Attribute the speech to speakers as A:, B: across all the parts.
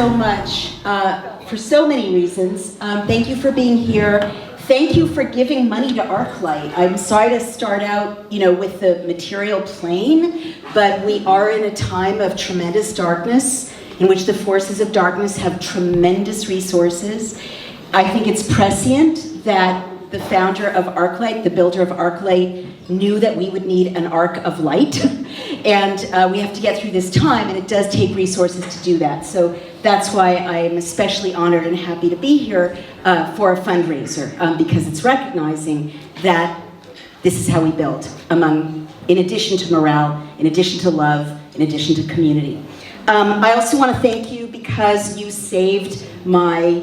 A: so much for so many reasons. Thank you for being here. Thank you for giving money to ArkLight. I'm sorry to start out, with the material plane, but we are in a time of tremendous darkness in which the forces of darkness have tremendous resources. I think it's prescient that the founder of ArkLight, the builder of ArkLight, knew that we would need an arc of light, and we have to get through this time, and it does take resources to do that. So that's why I am especially honored and happy to be here for a fundraiser, because it's recognizing that this is how we build, in addition to morale, in addition to love, in addition to community. I also want to thank you because you saved my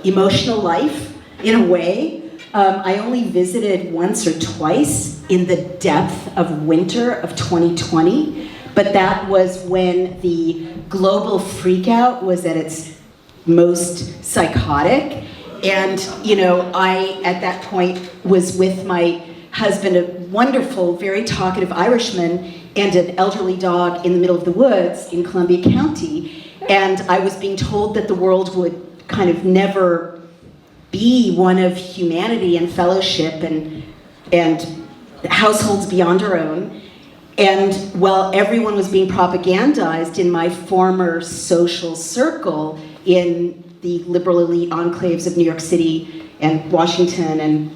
A: emotional life in a way. I only visited once or twice in the depth of winter of 2020, but that was when the global freakout was at its most psychotic. And, I, at that point, was with my husband, a wonderful, very talkative Irishman, and an elderly dog in the middle of the woods in Columbia County. And I was being told that the world would kind of never be one of humanity and fellowship and households beyond our own. And while everyone was being propagandized in my former social circle in the liberal elite enclaves of New York City and Washington and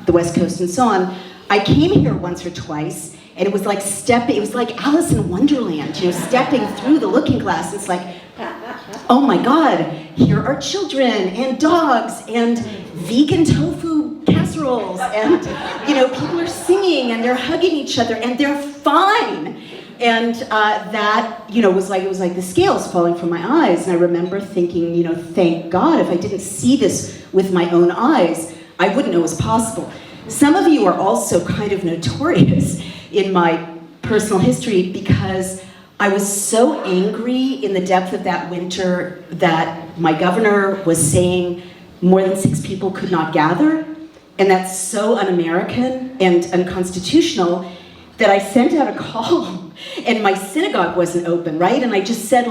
A: the West Coast and so on, I came here once or twice, and it was like Alice in Wonderland, stepping through the looking glass. It's like, oh my God, here are children and dogs and vegan tofu casseroles, and people are singing and they're hugging each other and they're fine. And that was like the scales falling from my eyes. And I remember thinking, thank God, if I didn't see this with my own eyes, I wouldn't know it was possible. Some of you are also kind of notorious in my personal history because I was so angry in the depth of that winter that my governor was saying more than 6 people could not gather, and that's so un-American and unconstitutional that I sent out a call, and my synagogue wasn't open, right? And I just said,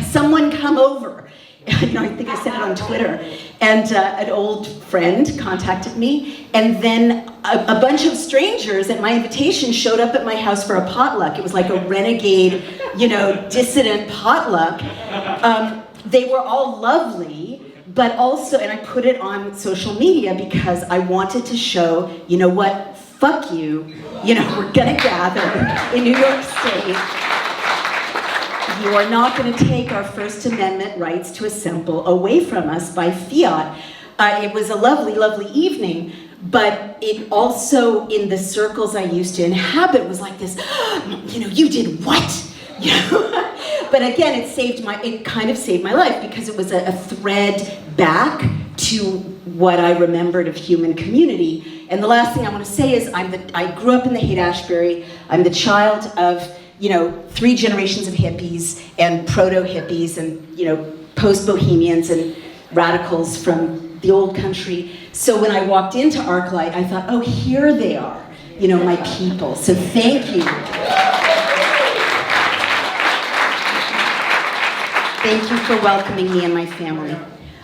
A: someone come over. I think I sent it on Twitter, and an old friend contacted me, and then a bunch of strangers at my invitation showed up at my house for a potluck. It was like a renegade, dissident potluck. They were all lovely, but also, and I put it on social media because I wanted to show, what, fuck you, we're gonna gather in New York State. You are not going to take our First Amendment rights to assemble away from us by fiat. It was a lovely, lovely evening, but it also, in the circles I used to inhabit, was like this, you did what? But again, it kind of saved my life because it was a thread back to what I remembered of human community. And the last thing I want to say is I grew up in the Haight-Ashbury. I'm the child of 3 generations of hippies and proto-hippies and, post-bohemians and radicals from the old country. So when I walked into ArkLight, I thought, oh, here they are, my people. So thank you. Thank you for welcoming me and my family.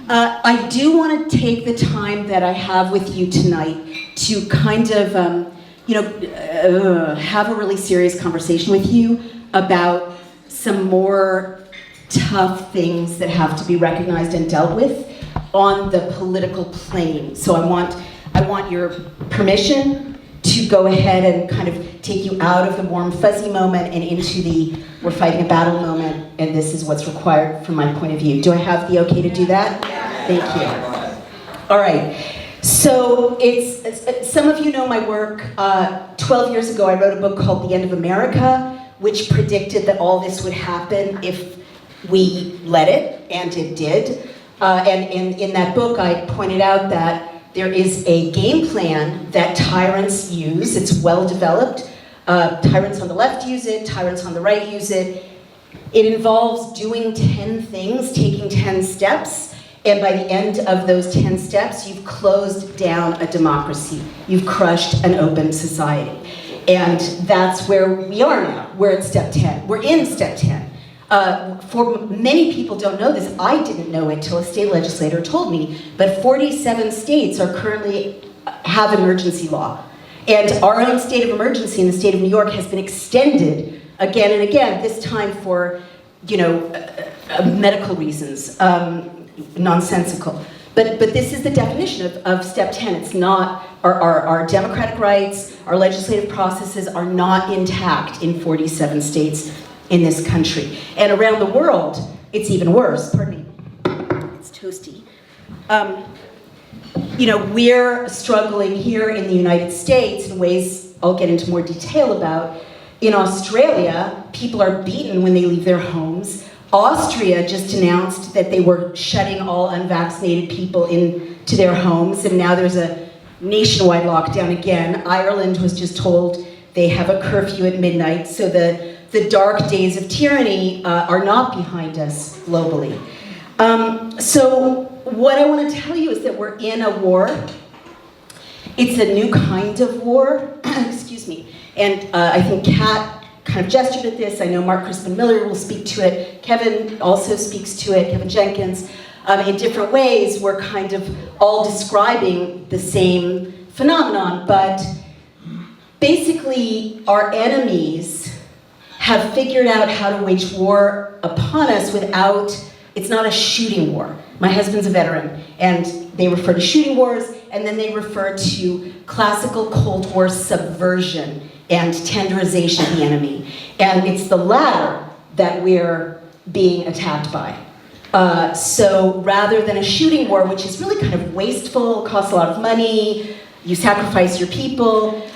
A: I do want to take the time that I have with you tonight to kind of have a really serious conversation with you about some more tough things that have to be recognized and dealt with on the political plane. So I want your permission to go ahead and kind of take you out of the warm fuzzy moment and into the we're fighting a battle moment, and this is what's required from my point of view. Do I have the okay to do that? Thank you. All right. So some of you know my work. 12 years ago, I wrote a book called The End of America, which predicted that all this would happen if we let it, and it did. And in that book, I pointed out that there is a game plan that tyrants use. It's well developed. Tyrants on the left use it, tyrants on the right use it. It involves doing 10 things, taking 10 steps, and by the end of those 10 steps, you've closed down a democracy. You've crushed an open society. And that's where we are now. We're at step 10. We're in step 10. For many people don't know this. I didn't know it till a state legislator told me, but 47 states are currently have emergency law. And our own state of emergency in the state of New York has been extended again and again, this time for, medical reasons, nonsensical. But this is the definition of step 10. It's not, our democratic rights, our legislative processes are not intact in 47 states in this country. And around the world, it's even worse. Pardon me, it's toasty. We're struggling here in the United States in ways I'll get into more detail about. In Australia, people are beaten when they leave their homes. Austria just announced that they were shutting all unvaccinated people into their homes, and now there's a nationwide lockdown again. Ireland was just told they have a curfew at midnight, so the dark days of tyranny are not behind us globally. So what I want to tell you is that we're in a war. It's a new kind of war, excuse me. And I think Kat kind of gestured at this. I know Mark Crispin Miller will speak to it. Kevin also speaks to it, Kevin Jenkins. In different ways, we're kind of all describing the same phenomenon, but basically our enemies have figured out how to wage war upon us without, it's not a shooting war. My husband's a veteran, and they refer to shooting wars, and then they refer to classical Cold War subversion and tenderization of the enemy. And it's the latter that we're being attacked by. So rather than a shooting war, which is really kind of wasteful, costs a lot of money, you sacrifice your people,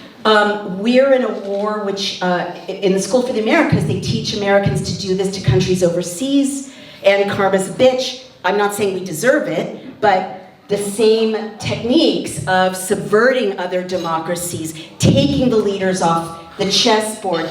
A: we're in a war which, in the School for the Americas, they teach Americans to do this to countries overseas, and karma's a bitch. I'm not saying we deserve it, but the same techniques of subverting other democracies, taking the leaders off the chessboard,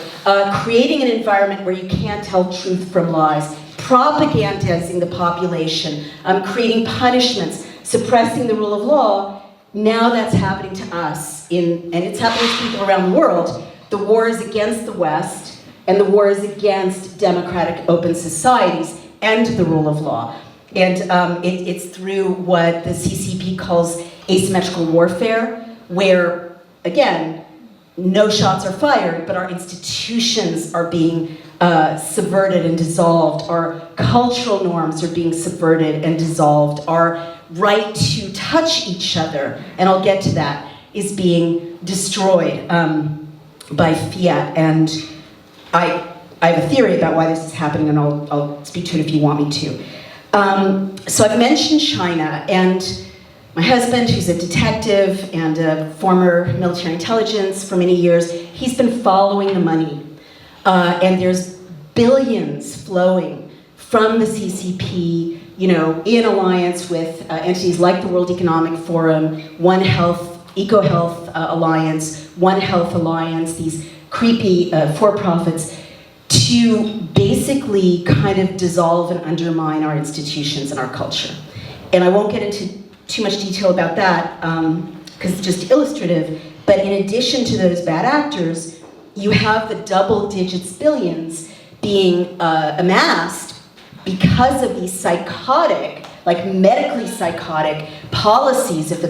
A: creating an environment where you can't tell truth from lies, propagandizing the population, creating punishments, suppressing the rule of law. Now that's happening to us, and it's happening to people around the world. The war is against the West, and the war is against democratic open societies and the rule of law. And it's through what the CCP calls asymmetrical warfare, where, again, no shots are fired, but our institutions are being subverted and dissolved. Our cultural norms are being subverted and dissolved. Our right to touch each other, and I'll get to that, is being destroyed by fiat. And I have a theory about why this is happening, and I'll speak to it if you want me to. So I've mentioned China, and my husband, who's a detective and a former military intelligence for many years, he's been following the money. And there's billions flowing from the CCP, in alliance with entities like the World Economic Forum, One Health, EcoHealth Alliance, One Health Alliance, these creepy for-profits, to basically kind of dissolve and undermine our institutions and our culture. And I won't get into too much detail about that, because it's just illustrative, but in addition to those bad actors, you have the double digits billions being amassed because of these psychotic, like medically psychotic policies of the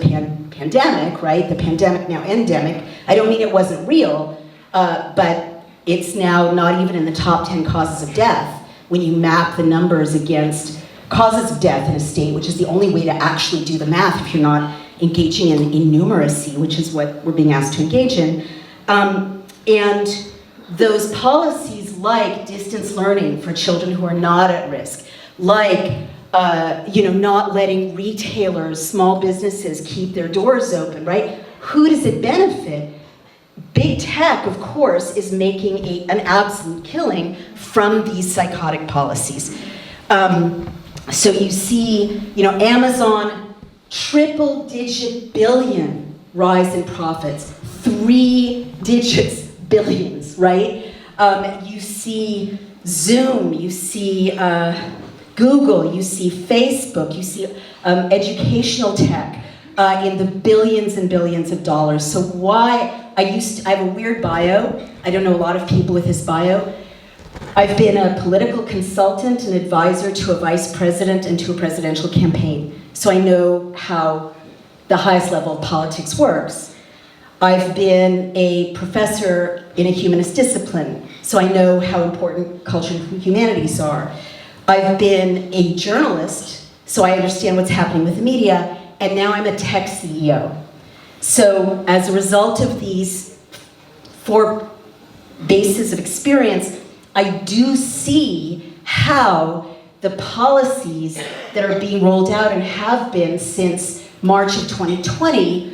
A: pandemic, right? The pandemic, now endemic. I don't mean it wasn't real, but it's now not even in the top 10 causes of death when you map the numbers against causes of death in a state, which is the only way to actually do the math if you're not engaging in numeracy, which is what we're being asked to engage in. And those policies like distance learning for children who are not at risk, like not letting retailers, small businesses keep their doors open, right? Who does it benefit? Big tech, of course, is making an absolute killing from these psychotic policies. So you see, Amazon, triple-digit billion rise in profits, 3 digits billions, right? You see Zoom, you see Google, you see Facebook, you see educational tech in the billions and billions of dollars. So why, I have a weird bio. I don't know a lot of people with his bio. I've been a political consultant and advisor to a vice president and to a presidential campaign, so I know how the highest level of politics works. I've been a professor in a humanist discipline, so I know how important culture and humanities are. I've been a journalist, so I understand what's happening with the media, and now I'm a tech CEO. So as a result of these 4 bases of experience, I do see how the policies that are being rolled out and have been since March of 2020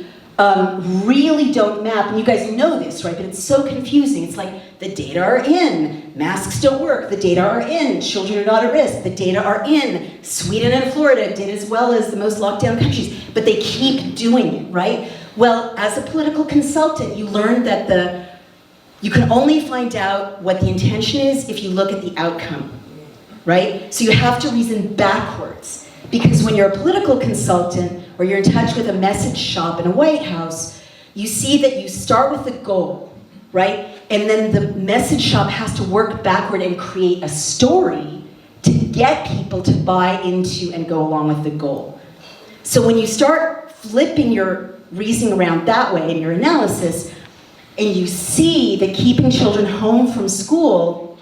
A: really don't map, and you guys know this, right? But it's so confusing. It's like the data are in, masks don't work, the data are in, children are not at risk, the data are in, Sweden and Florida did as well as the most locked down countries, but they keep doing it, right? Well, as a political consultant, you learn that you can only find out what the intention is if you look at the outcome, right? So you have to reason backwards, because when you're a political consultant or you're in touch with a message shop in a White House, you see that you start with the goal, right? And then the message shop has to work backward and create a story to get people to buy into and go along with the goal. So when you start flipping your reasoning around that way in your analysis, and you see that keeping children home from school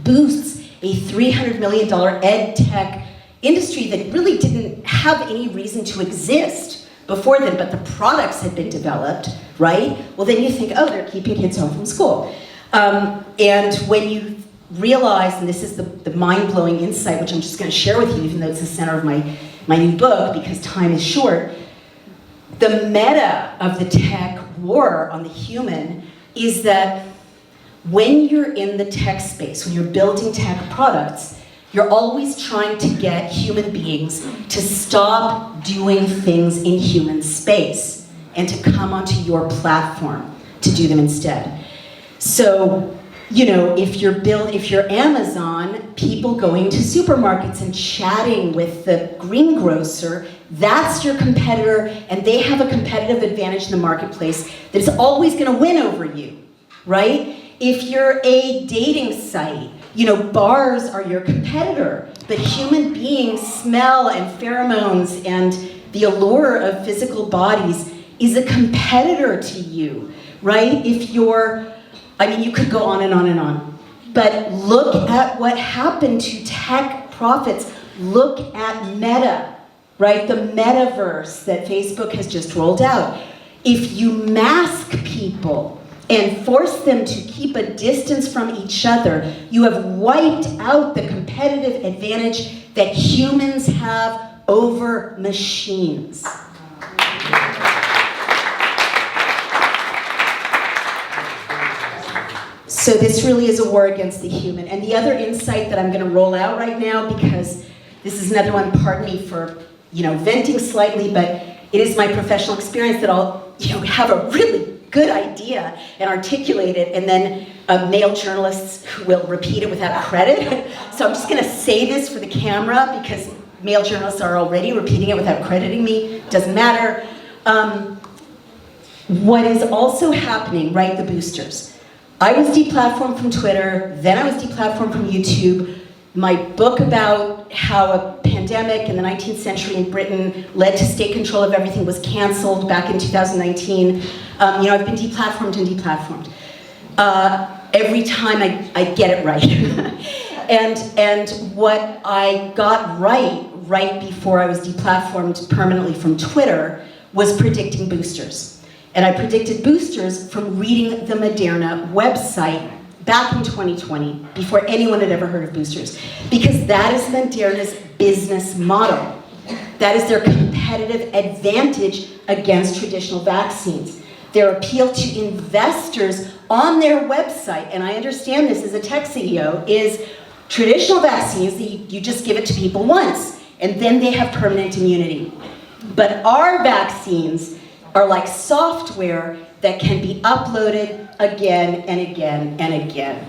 A: boosts a $300 million ed tech industry that really didn't have any reason to exist before then, but the products had been developed, right? Well, then you think, oh, they're keeping kids home from school. And when you realize, and this is the mind-blowing insight, which I'm just going to share with you, even though it's the center of my new book, because time is short, the meta of the tech war on the human is that when you're in the tech space, when you're building tech products, you're always trying to get human beings to stop doing things in human space and to come onto your platform to do them instead. So, you know, if you're Amazon, people going to supermarkets and chatting with the greengrocer, that's your competitor, and they have a competitive advantage in the marketplace that is always going to win over you, right? If you're a dating site, you know, bars are your competitor, but human beings' smell and pheromones and the allure of physical bodies is a competitor to you, right? If you're, I mean, you could go on and on and on, but look at what happened to tech profits. Look at Meta, right? The metaverse that Facebook has just rolled out. If you mask people and force them to keep a distance from each other, you have wiped out the competitive advantage that humans have over machines. So this really is a war against the human. And the other insight that I'm going to roll out right now, because this is another one, pardon me for, you know, venting slightly, but it is my professional experience that I'll, you know, have a really good idea and articulate it, and then male journalists who will repeat it without credit. So I'm just going to say this for the camera because male journalists are already repeating it without crediting me. Doesn't matter. What is also happening, right, the boosters. I was deplatformed from Twitter, then I was deplatformed from YouTube. My book about how a pandemic in the 19th century in Britain led to state control of everything was canceled back in 2019. You know, I've been deplatformed and deplatformed. Every time I get it right. and what I got right before I was deplatformed permanently from Twitter was predicting boosters. And I predicted boosters from reading the Moderna website back in 2020, before anyone had ever heard of boosters. Because that is Moderna's business model. That is their competitive advantage against traditional vaccines. Their appeal to investors on their website, and I understand this as a tech CEO, is traditional vaccines, you just give it to people once, and then they have permanent immunity. But our vaccines are like software that can be uploaded again and again and again.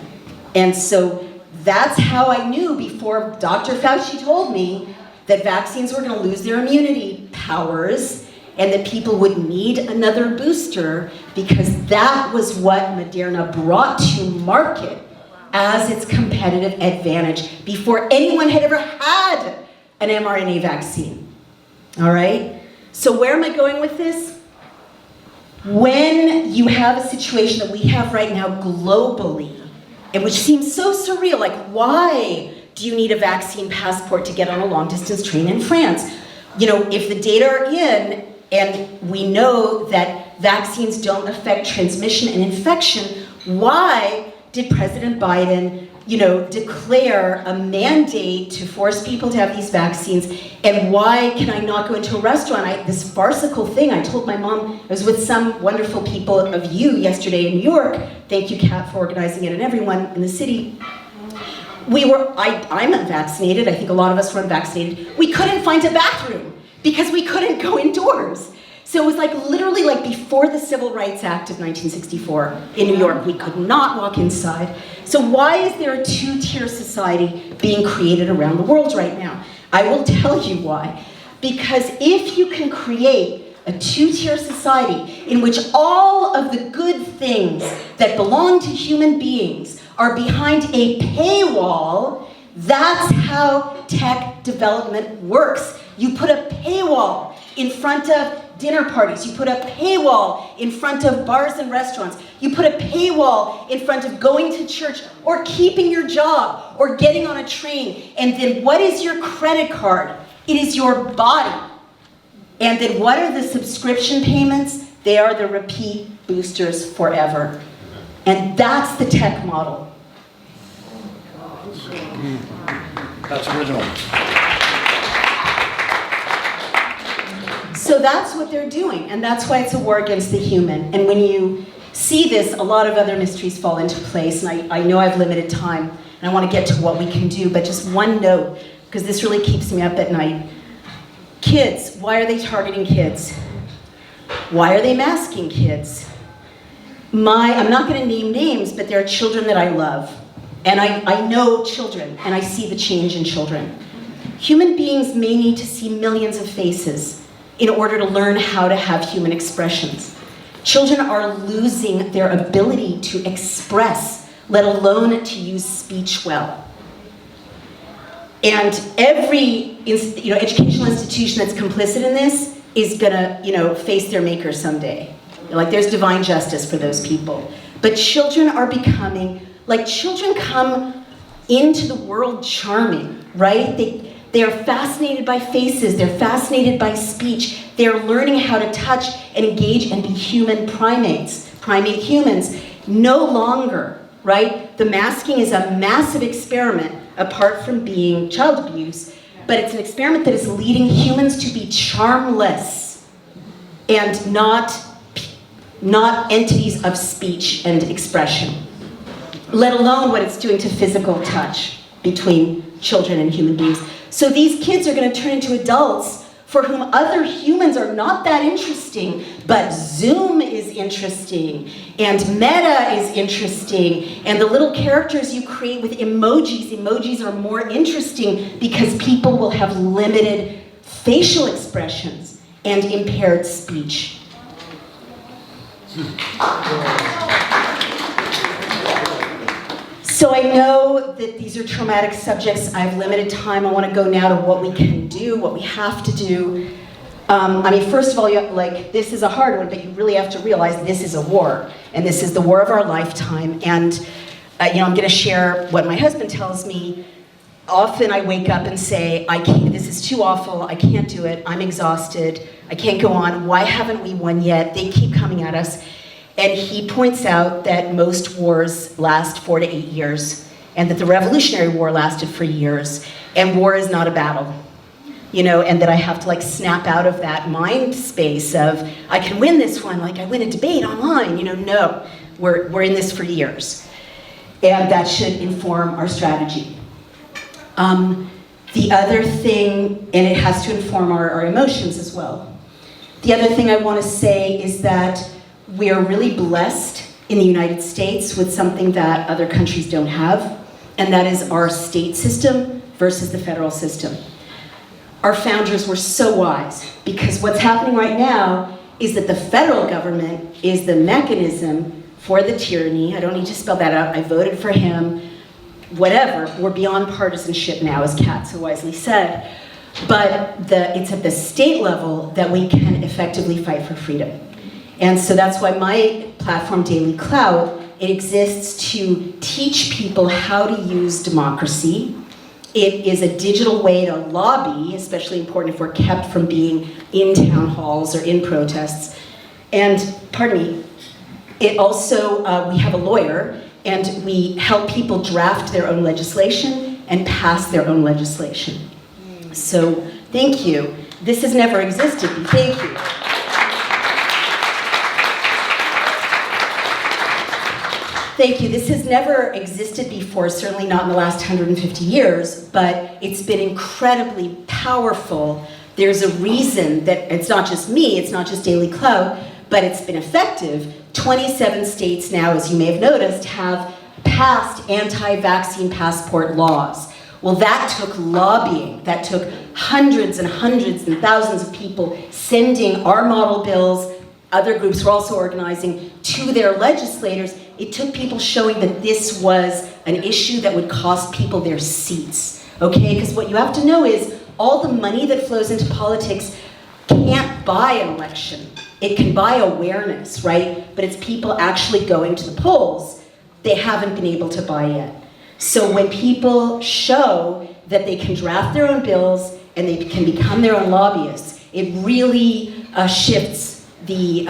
A: And so that's how I knew before Dr. Fauci told me that vaccines were going to lose their immunity powers and that people would need another booster, because that was what Moderna brought to market as its competitive advantage before anyone had ever had an mRNA vaccine. All right? So where am I going with this? When you have a situation that we have right now globally, and which seems so surreal, like why do you need a vaccine passport to get on a long distance train in France? You know, if the data are in, and we know that vaccines don't affect transmission and infection, why did President Biden, you know, declare a mandate to force people to have these vaccines? And why can I not go into a restaurant? This farcical thing, I told my mom, I was with some wonderful people of you yesterday in New York. Thank you, Kat, for organizing it, and everyone in the city. I'm unvaccinated, I think a lot of us were unvaccinated. We couldn't find a bathroom because we couldn't go indoors. So it was like literally like before the Civil Rights Act of 1964 in New York, we could not walk inside. So why is there a two-tier society being created around the world right now? I will tell you why. Because if you can create a two-tier society in which all of the good things that belong to human beings are behind a paywall, that's how tech development works. You put a paywall in front of dinner parties. You put a paywall in front of bars and restaurants. You put a paywall in front of going to church or keeping your job or getting on a train. And then what is your credit card? It is your body. And then what are the subscription payments? They are the repeat boosters forever. And that's the tech model.
B: That's original.
A: So that's what they're doing, and that's why it's a war against the human. And when you see this, a lot of other mysteries fall into place, and I know I've limited time, and I want to get to what we can do, but just one note, because this really keeps me up at night. Kids, why are they targeting kids? Why are they masking kids? I'm not going to name names, but there are children that I love, and I know children, and I see the change in children. Human beings may need to see millions of faces in order to learn how to have human expressions. Children are losing their ability to express, let alone to use speech well. And every educational institution that's complicit in this is gonna face their maker someday. Like there's divine justice for those people. But children are becoming, like children come into the world charming, right? They are fascinated by faces, they're fascinated by speech, they're learning how to touch and engage and be human primates, primate humans. No longer, right? The masking is a massive experiment, apart from being child abuse, but it's an experiment that is leading humans to be charmless and not entities of speech and expression, let alone what it's doing to physical touch between children and human beings. So these kids are going to turn into adults for whom other humans are not that interesting, but Zoom is interesting, and Meta is interesting, and the little characters you create with emojis are more interesting because people will have limited facial expressions and impaired speech. So I know that these are traumatic subjects. I have limited time. I want to go now to what we can do, what we have to do. First of all, this is a hard one, but you really have to realize this is a war, and this is the war of our lifetime. And I'm going to share what my husband tells me. Often I wake up and say, this is too awful, I can't do it, I'm exhausted, I can't go on, why haven't we won yet? They keep coming at us. And he points out that most wars last 4 to 8 years, and that the Revolutionary War lasted for years, and war is not a battle. And that I have to snap out of that mind space of, I can win this one, like I win a debate online, no, we're in this for years. And that should inform our strategy. The other thing, and it has to inform our emotions as well. The other thing I want to say is that we are really blessed in the United States with something that other countries don't have, and that is our state system versus the federal system. Our founders were so wise, because what's happening right now is that the federal government is the mechanism for the tyranny. I don't need to spell that out. I voted for him. whatever. We're beyond partisanship now, as Kat so wisely said. But it's at the state level that we can effectively fight for freedom. And so that's why my platform, Daily Clout, it exists to teach people how to use democracy. It is a digital way to lobby, especially important if we're kept from being in town halls or in protests. And, pardon me, it also, we have a lawyer, and we help people draft their own legislation and pass their own legislation. So, thank you. This has never existed. Thank you. Thank you. This has never existed before, certainly not in the last 150 years, but it's been incredibly powerful. There's a reason that it's not just me, it's not just Daily Clout, but it's been effective. 27 states now, as you may have noticed, have passed anti-vaccine passport laws. Well, that took lobbying. That took hundreds and hundreds and thousands of people sending our model bills, other groups were also organizing, to their legislators. It took people showing that this was an issue that would cost people their seats, okay? Because what you have to know is all the money that flows into politics can't buy an election. It can buy awareness, right? But it's people actually going to the polls they haven't been able to buy yet. So when people show that they can draft their own bills and they can become their own lobbyists, it really shifts the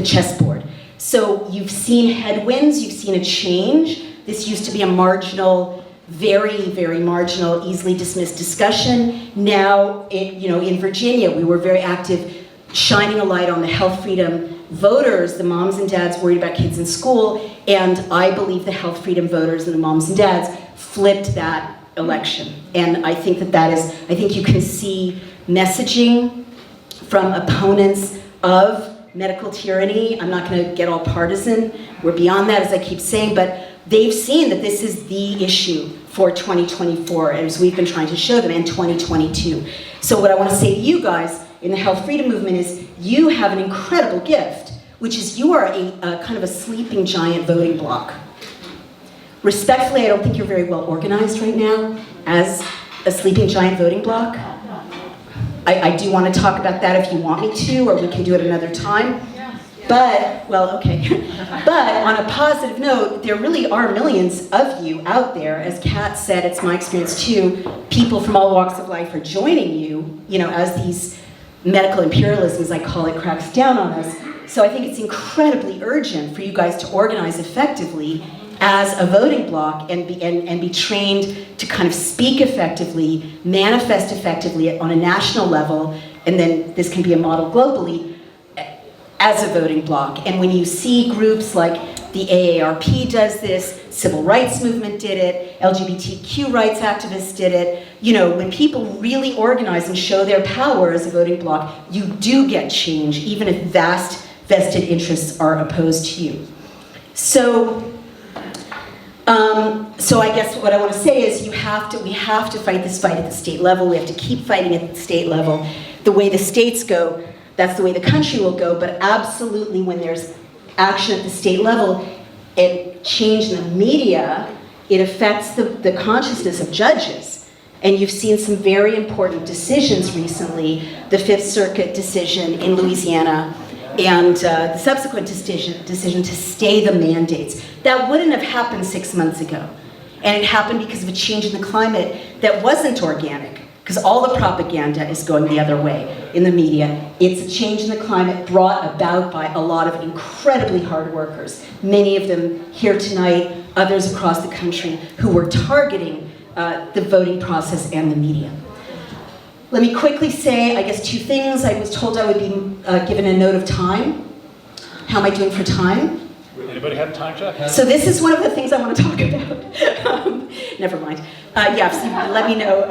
A: chessboard. So you've seen headwinds, you've seen a change. This used to be a marginal, very, very marginal, easily dismissed discussion. Now, in Virginia, we were very active, shining a light on the health freedom voters, the moms and dads worried about kids in school, and I believe the health freedom voters and the moms and dads flipped that election. And I think I think you can see messaging from opponents of medical tyranny. I'm not going to get all partisan. We're beyond that, as I keep saying, but they've seen that this is the issue for 2024, as we've been trying to show them, in 2022. So what I want to say to you guys in the health freedom movement is you have an incredible gift, which is you are a kind of a sleeping giant voting bloc. Respectfully, I don't think you're very well organized right now as a sleeping giant voting bloc. I do want to talk about that if you want me to, or we can do it another time. But, well, okay. But on a positive note, there really are millions of you out there. As Kat said, it's my experience too, people from all walks of life are joining you, as these medical imperialism, as I call it, cracks down on us. So I think it's incredibly urgent for you guys to organize effectively as a voting bloc and be trained to kind of speak effectively, manifest effectively on a national level, and then this can be a model globally as a voting bloc. And when you see groups like the AARP does this, civil rights movement did it, LGBTQ rights activists did it, when people really organize and show their power as a voting bloc, you do get change, even if vast vested interests are opposed to you. So I guess what I want to say is we have to fight this fight at the state level. We have to keep fighting at the state level. The way the states go, that's the way the country will go, but absolutely when there's action at the state level and change in the media, it affects the consciousness of judges. And you've seen some very important decisions recently, the Fifth Circuit decision in Louisiana, and the subsequent decision to stay the mandates. That wouldn't have happened 6 months ago. And it happened because of a change in the climate that wasn't organic, because all the propaganda is going the other way in the media. It's a change in the climate brought about by a lot of incredibly hard workers, many of them here tonight, others across the country, who were targeting the voting process and the media. Let me quickly say, I guess, two things. I was told I would be given a note of time. How am I doing for time?
B: Anybody have a time check?
A: So this is one of the things I want to talk about. Never mind. Yeah, so let me know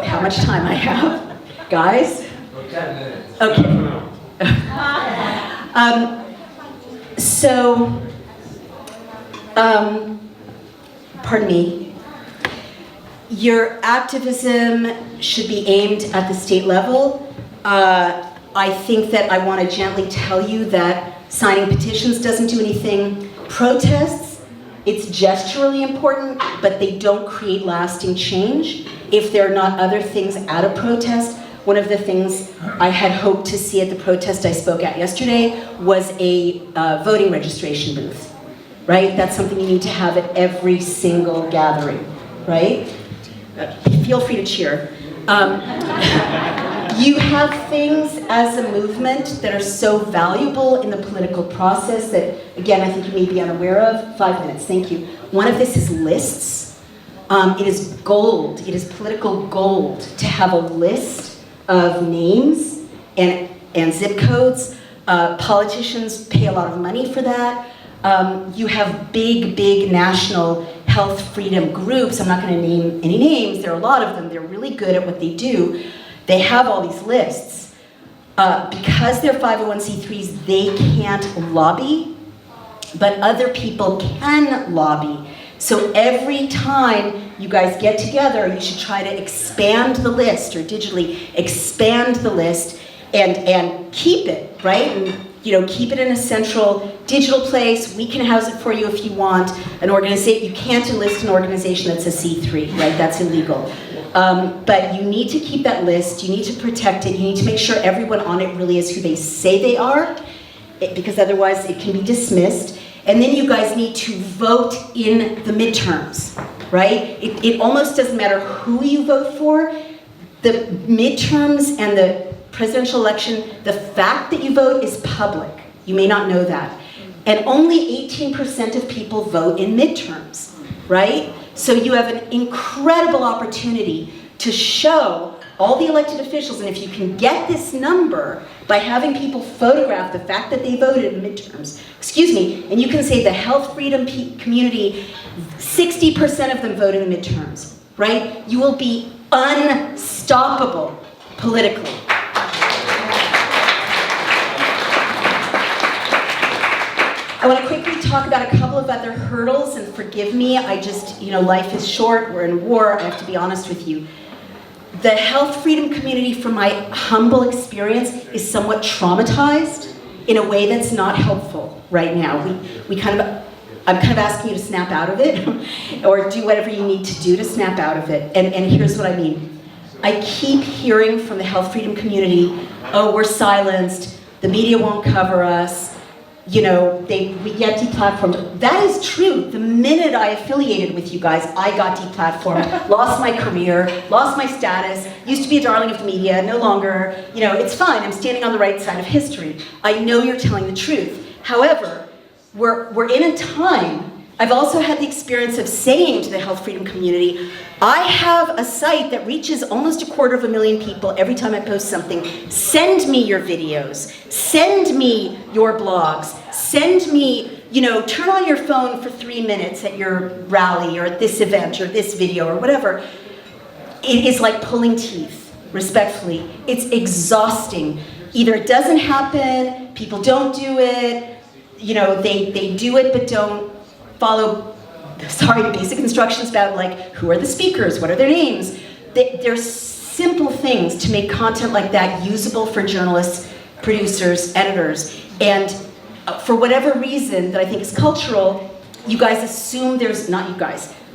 A: how much time I have. Guys?
C: 10 minutes.
A: Okay. Pardon me. Your activism should be aimed at the state level. I think that I want to gently tell you that signing petitions doesn't do anything. Protests It's gesturally important, but they don't create lasting change if there are not other things at a protest. One of the things I had hoped to see at the protest I spoke at yesterday was a voting registration booth, right? That's something you need to have at every single gathering, right? Feel free to cheer. You have things as a movement that are so valuable in the political process that, again, I think you may be unaware of. 5 minutes, thank you. One of this is lists. It is gold, it is political gold to have a list of names and zip codes. Politicians pay a lot of money for that. You have big national health freedom groups. I'm not going to name any names. There are a lot of them. They're really good at what they do. They have all these lists. Because they're 501c3s, they can't lobby, but other people can lobby. So every time you guys get together, you should try to expand the list, or digitally expand the list and keep it, right? And, keep it in a central digital place. We can house it for you if you want. An organization, you can't enlist an organization that's a C3, right? That's illegal. But you need to keep that list. You need to protect it. You need to make sure everyone on it really is who they say they are, because otherwise it can be dismissed. And then you guys need to vote in the midterms, right? It almost doesn't matter who you vote for. The midterms and the presidential election, the fact that you vote is public. You may not know that. And only 18% of people vote in midterms, right? So you have an incredible opportunity to show all the elected officials, and if you can get this number by having people photograph the fact that they voted in midterms, and you can say the health freedom community, 60% of them vote in the midterms, right? You will be unstoppable politically. I want to quickly talk about a couple of other hurdles, and forgive me, life is short, we're in war, I have to be honest with you. The health freedom community, from my humble experience, is somewhat traumatized in a way that's not helpful right now. I'm kind of asking you to snap out of it, or do whatever you need to do to snap out of it. And here's what I mean. I keep hearing from the health freedom community, oh, we're silenced, the media won't cover us, we get deplatformed. That is true. The minute I affiliated with you guys, I got deplatformed, lost my career, lost my status, used to be a darling of the media, no longer. It's fine, I'm standing on the right side of history. I know you're telling the truth. However, we're in a time, I've also had the experience of saying to the health freedom community, I have a site that reaches almost 250,000 people every time I post something. Send me your videos. Send me your blogs. Send me, turn on your phone for 3 minutes at your rally or at this event or this video or whatever. It is like pulling teeth, respectfully. It's exhausting. Either it doesn't happen, people don't do it, they do it but don't follow basic instructions about who are the speakers, what are their names. There's simple things to make content like that usable for journalists, producers, editors. And for whatever reason that I think is cultural, you guys assume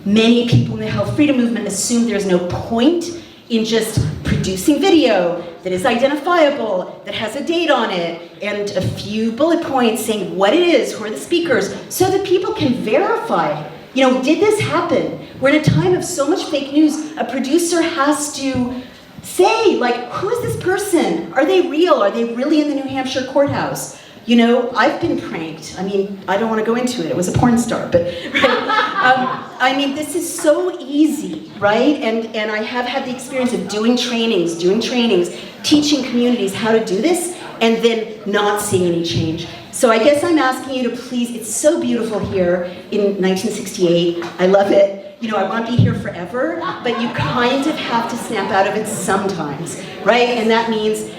A: many people in the health freedom movement assume there's no point in just producing video that is identifiable, that has a date on it, and a few bullet points saying what it is, who are the speakers, so that people can verify. Did this happen? We're in a time of so much fake news. A producer has to say, who is this person? Are they real? Are they really in the New Hampshire courthouse? I've been pranked. I don't want to go into it. It was a porn star, but right? This is so easy, right? And I have had the experience of doing trainings, teaching communities how to do this, and then not seeing any change. So I guess I'm asking you to please, it's so beautiful here in 1968. I love it. I want to be here forever, but you kind of have to snap out of it sometimes, right? And that means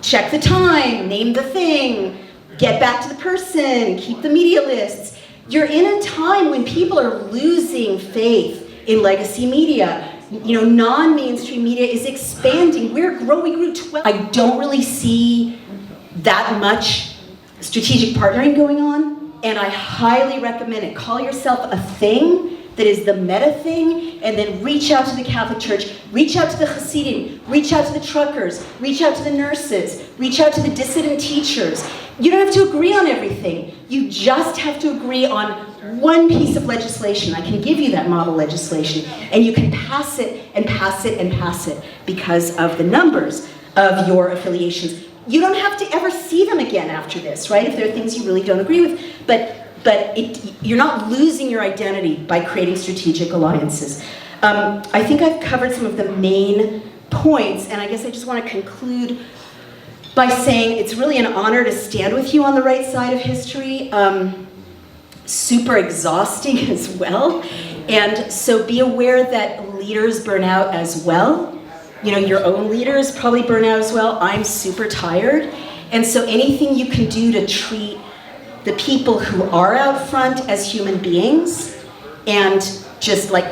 A: check the time, name the thing, get back to the person, keep the media lists. You're in a time when people are losing faith in legacy media. Non-mainstream media is expanding. We grew 12. I don't really see that much strategic partnering going on, And I highly recommend it. Call yourself a thing that is the meta thing, and then reach out to the Catholic Church, reach out to the Hasidim, reach out to the truckers, reach out to the nurses, reach out to the dissident teachers. You don't have to agree on everything. You just have to agree on one piece of legislation. I can give you that model legislation, and you can pass it and pass it and pass it because of the numbers of your affiliations. You don't have to ever see them again after this, right? If there are things you really don't agree with, but you're not losing your identity by creating strategic alliances. I think I've covered some of the main points, and I guess I just want to conclude by saying it's really an honor to stand with you on the right side of history. Super exhausting as well, and so be aware that leaders burn out as well. You know, your own leaders probably burn out as well. I'm super tired, and so anything you can do to treat the people who are out front as human beings and just like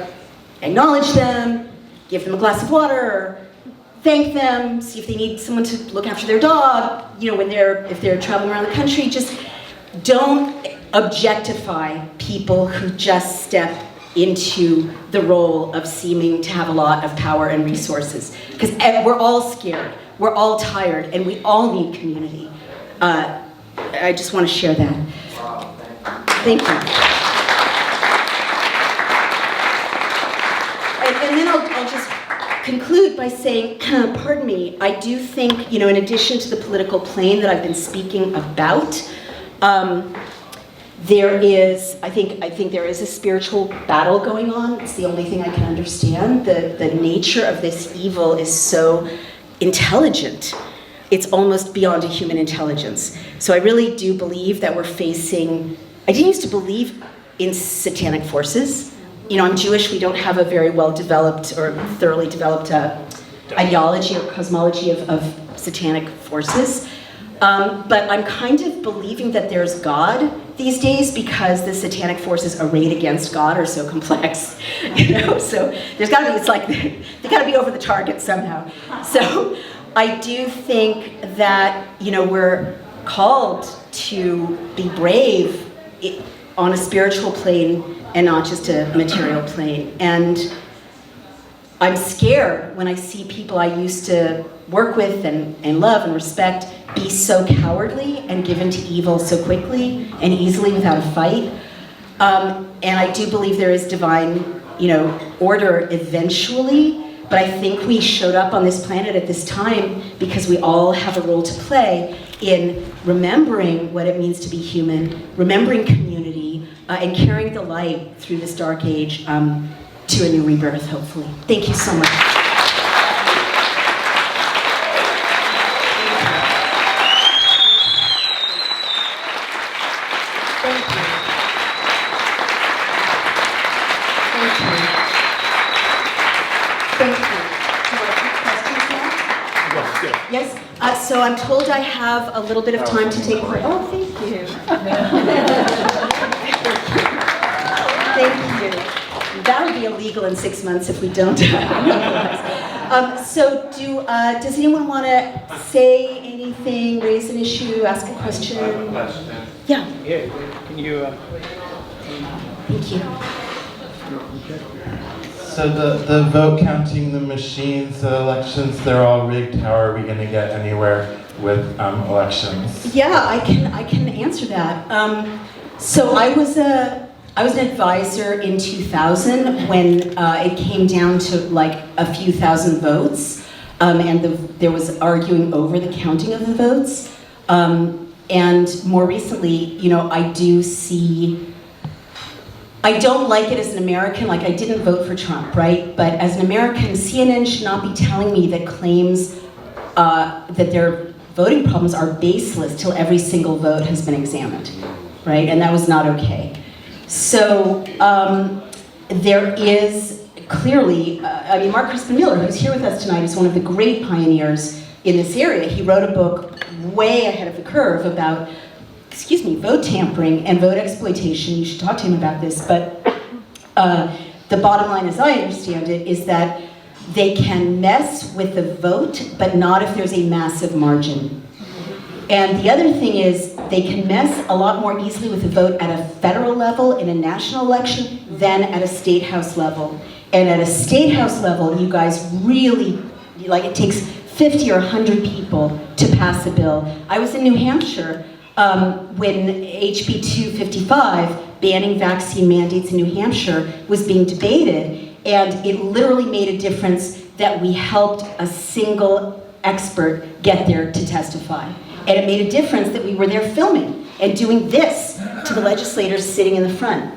A: acknowledge them, give them a glass of water, thank them, see if they need someone to look after their dog, you know, if they're traveling around the country, just don't objectify people who just step into the role of seeming to have a lot of power and resources. Because we're all scared, we're all tired, and we all need community. I just want to share that. Thank you. And then I'll just conclude by saying, pardon me, I do think, you know, in addition to the political plane that I've been speaking about, there is, I think there is a spiritual battle going on. It's the only thing I can understand. The nature of this evil is so intelligent. It's almost beyond a human intelligence. So I really do believe that we're facing, I didn't used to believe in satanic forces. You know, I'm Jewish, we don't have a very well-developed or thoroughly developed ideology or cosmology of satanic forces. But I'm kind of believing that there's God these days because the satanic forces arrayed against God are so complex, you know? So there's gotta be, it's like, they gotta be over the target somehow. So I do think that, you know, we're called to be brave on a spiritual plane and not just a material plane. And I'm scared when I see people I used to work with and love and respect be so cowardly and given to evil so quickly and easily without a fight. And I do believe there is divine, you know, order eventually. But I think we showed up on this planet at this time because we all have a role to play in remembering what it means to be human, remembering community, and carrying the light through this dark age to a new rebirth, hopefully. Thank you so much. Yes, so I'm told I have a little bit of time to take questions. Oh, thank you. Thank you. That would be illegal in 6 months if we don't. So does anyone want to say anything, raise an issue, ask a question?
C: I have a question.
A: Yeah.
B: Yeah, can you...
A: Thank you.
C: So the vote counting, the machines, the elections, they're all rigged. How are we going to get anywhere with elections?
A: Yeah, I can answer that. So I was an advisor in 2000 when it came down to like a few thousand votes, and there was arguing over the counting of the votes. And more recently, you know, I don't like it as an American, like I didn't vote for Trump, right? But as an American, CNN should not be telling me that claims that their voting problems are baseless till every single vote has been examined, right? And that was not okay. So there is clearly, I mean, Mark Crispin Miller, who's here with us tonight, is one of the great pioneers in this area. He wrote a book way ahead of the curve about vote tampering and vote exploitation. You should talk to him about this, but the bottom line, as I understand it, is that they can mess with the vote, but not if there's a massive margin. And the other thing is, They can mess a lot more easily with the vote at a federal level in a national election than at a state house level. And at a state house level, you guys really, like, it takes 50 or 100 people to pass a bill. I was in New Hampshire when HB 255, banning vaccine mandates in New Hampshire, was being debated, and it literally made a difference that we helped a single expert get there to testify. And it made a difference that we were there filming and doing this to the legislators sitting in the front,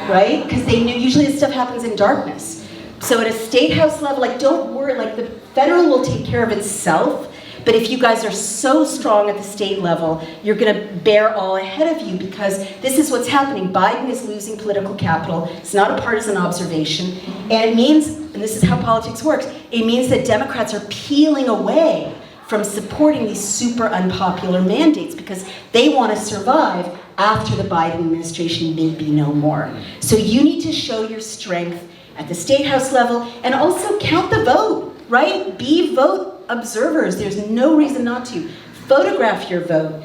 A: right? Because they knew usually this stuff happens in darkness. So at a state house level, like, don't worry, like, the federal will take care of itself, but if you guys are so strong at the state level, you're gonna bear all ahead of you, because this is what's happening. Biden is losing political capital. It's not a partisan observation, and it means, and this is how politics works, it means that Democrats are peeling away from supporting these super unpopular mandates because they want to survive after the Biden administration may be no more. So you need to show your strength at the state house level, and also count the vote, right? Be vote observers. There's no reason not to. Photograph your vote.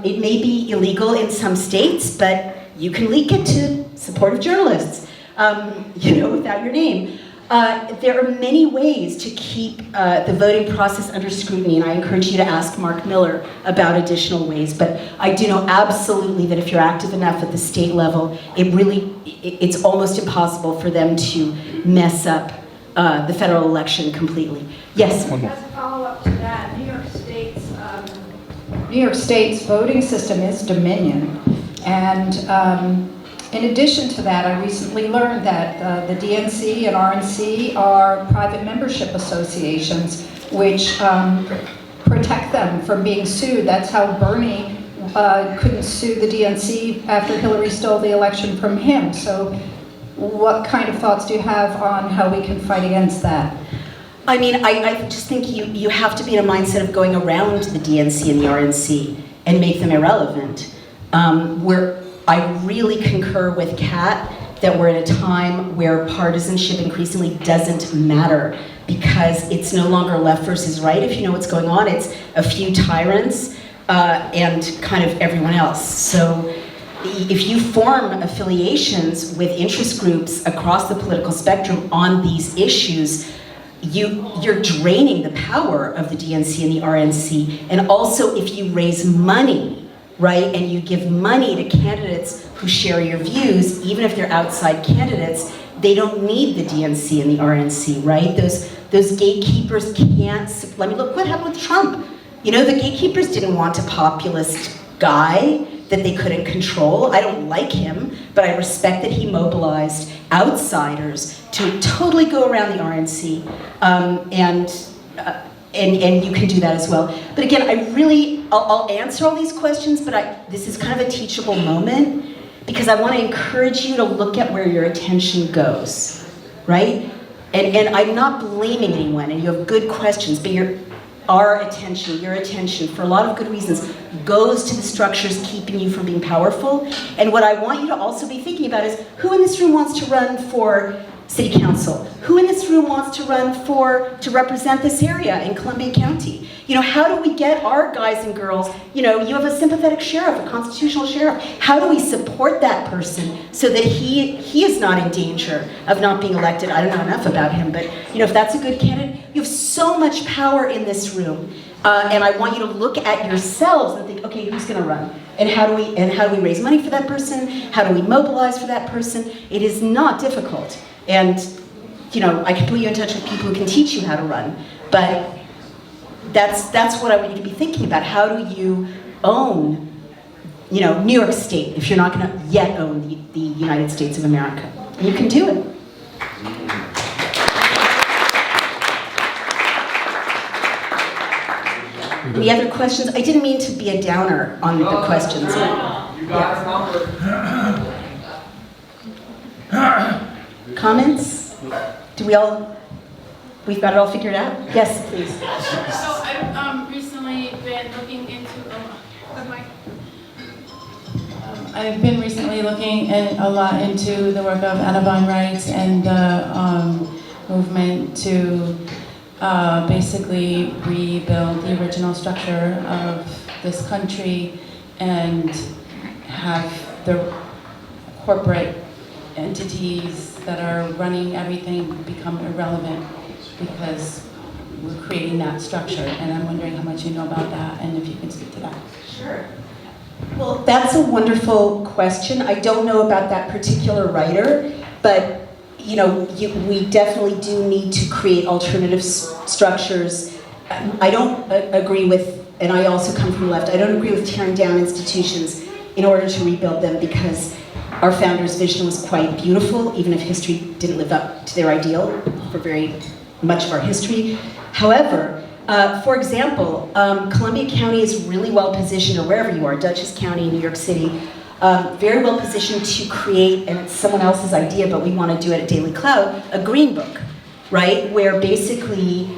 A: It may be illegal in some states, but you can leak it to supportive journalists, without your name. There are many ways to keep the voting process under scrutiny, and I encourage you to ask Mark Miller about additional ways. But I do know absolutely that if you're active enough at the state level, it's almost impossible for them to mess up the federal election completely. Yes?
D: As a follow-up to that, New York State's voting system is Dominion, and in addition to that, I recently learned that the DNC and RNC are private membership associations which protect them from being sued. That's how Bernie couldn't sue the DNC after Hillary stole the election from him. So what kind of thoughts do you have on how we can fight against that?
A: I mean, I just think you have to be in a mindset of going around the DNC and the RNC and make them irrelevant. I really concur with Kat that we're at a time where partisanship increasingly doesn't matter, because it's no longer left versus right. If you know what's going on, it's a few tyrants and kind of everyone else. So if you form affiliations with interest groups across the political spectrum on these issues, you're draining the power of the DNC and the RNC. And also, if you raise money, right, and you give money to candidates who share your views, even if they're outside candidates, they don't need the DNC and the RNC, right? Those gatekeepers can't, look what happened with Trump. The gatekeepers didn't want a populist guy that they couldn't control. I don't like him, but I respect that he mobilized outsiders to totally go around the RNC, and you can do that as well. But again, I'll answer all these questions, but this is kind of a teachable moment, because I want to encourage you to look at where your attention goes, right? And I'm not blaming anyone, and you have good questions, but your attention, for a lot of good reasons, goes to the structures keeping you from being powerful. And what I want you to also be thinking about is, who in this room wants to run for city council? Who in this room wants to run to represent this area in Columbia County? How do we get our guys and girls, you have a sympathetic sheriff, a constitutional sheriff. How do we support that person so that he is not in danger of not being elected? I don't know enough about him, but if that's a good candidate, you have so much power in this room. And I want you to look at yourselves and think, okay, who's gonna run? And how do we raise money for that person? How do we mobilize for that person? It is not difficult. And I can put you in touch with people who can teach you how to run, but that's what I want you to be thinking about. How do you own, New York State, if you're not going to yet own the United States of America? And you can do it. Any other questions? I didn't mean to be a downer on the questions.
E: You got our number.
A: Comments? We've got it all figured out? Yes, please.
F: So I've recently been looking into I've been recently looking a lot into the work of Audubon rights and the movement to basically rebuild the original structure of this country and have the corporate entities that are running everything become irrelevant because we're creating that structure. And I'm wondering how much you know about that and if you can speak to that.
A: Sure. Well, that's a wonderful question. I don't know about that particular writer, but you know, we definitely do need to create alternative structures. I don't agree with, and I also come from the left, I don't agree with tearing down institutions in order to rebuild them, because our founders' vision was quite beautiful, even if history didn't live up to their ideal for very much of our history. However, for example, Columbia County is really well positioned, or wherever you are, Dutchess County, New York City, very well positioned to create, and it's someone else's idea, but we want to do it at Daily Cloud, a green book, right? Where basically,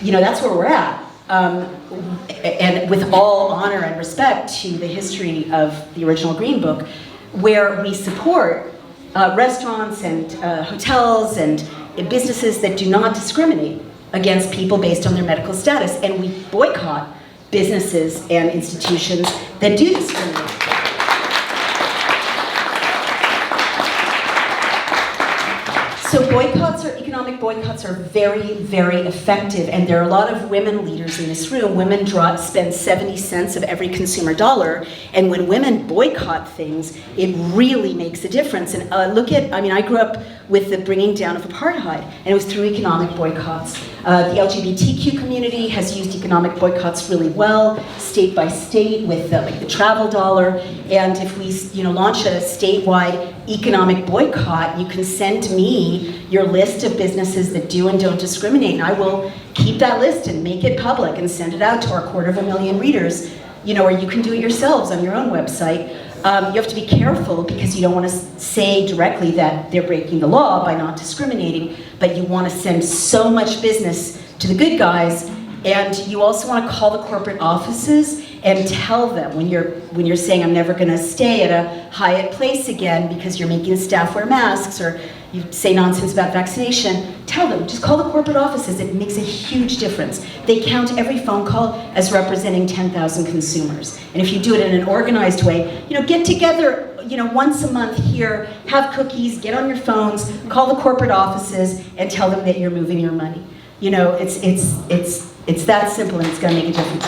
A: you know, that's where we're at. And with all honor and respect to the history of the original Green Book, where we support restaurants and hotels and businesses that do not discriminate against people based on their medical status, and we boycott businesses and institutions that do discriminate. So boycotts, or economic boycotts, are very, very effective, and there are a lot of women leaders in this room. Women spend 70 cents of every consumer dollar, and when women boycott things, it really makes a difference. And look at, I mean, I grew up with the bringing down of apartheid, and it was through economic boycotts. The LGBTQ community has used economic boycotts really well, state by state, with like the travel dollar. And if we, you know, launch a statewide economic boycott, you can send me your list of businesses that do and don't discriminate, and I will keep that list and make it public and send it out to our 250,000 readers. You know, or you can do it yourselves on your own website. You have to be careful because you don't want to say directly that they're breaking the law by not discriminating, but you want to send so much business to the good guys, and you also want to call the corporate offices and tell them when you're saying, I'm never going to stay at a Hyatt Place again because you're making staff wear masks, or you say nonsense about vaccination, tell them, just call the corporate offices. It makes a huge difference. They count every phone call as representing 10,000 consumers. And if you do it in an organized way, you know, get together, you know, once a month here, have cookies, get on your phones, call the corporate offices, and tell them that you're moving your money. You know, it's that simple, and it's going to make a difference.